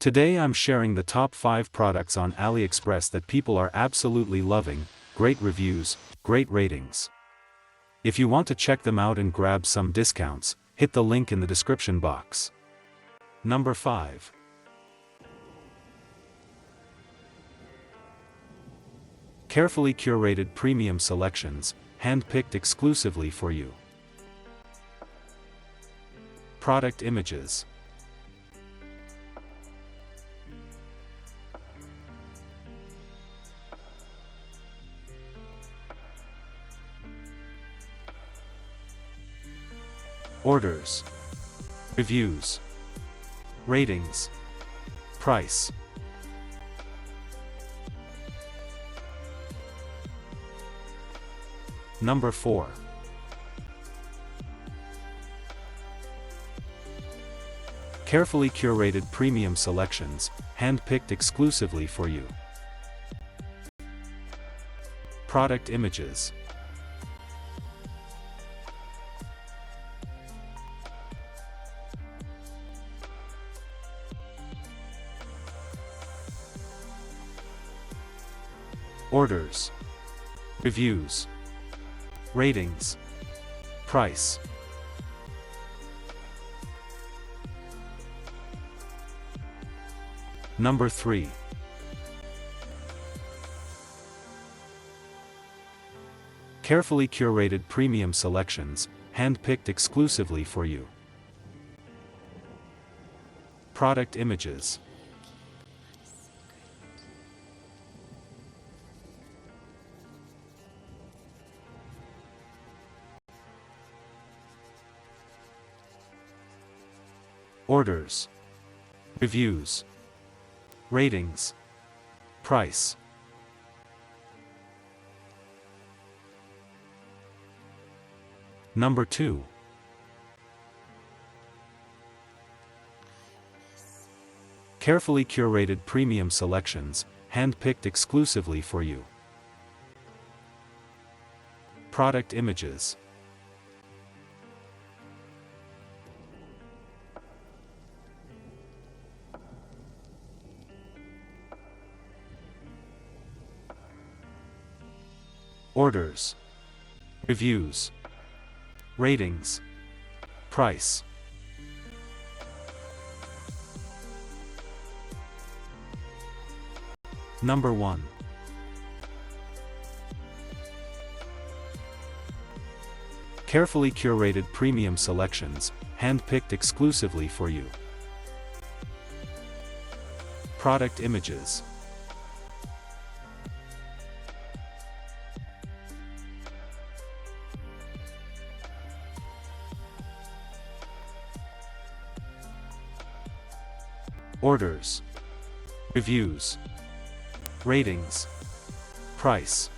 Today I'm sharing the top 5 products on AliExpress that people are absolutely loving, great reviews, great ratings. If you want to check them out and grab some discounts, hit the link in the description box. Number 5. Carefully curated premium selections, hand-picked exclusively for you. Product images. Orders. Reviews. Ratings. Price. Number 4. Carefully curated premium selections, hand-picked exclusively for you. Product images. Orders. Reviews. Ratings. Price. Number 3. Carefully curated premium selections, hand-picked exclusively for you. Product images. Orders. Reviews. Ratings. Price. Number 2. Carefully curated premium selections, hand-picked exclusively for you. Product images. Orders. Reviews. Ratings. Price. Number 1. Carefully curated premium selections, hand-picked exclusively for you. Product images. Orders. Reviews. Ratings. Price.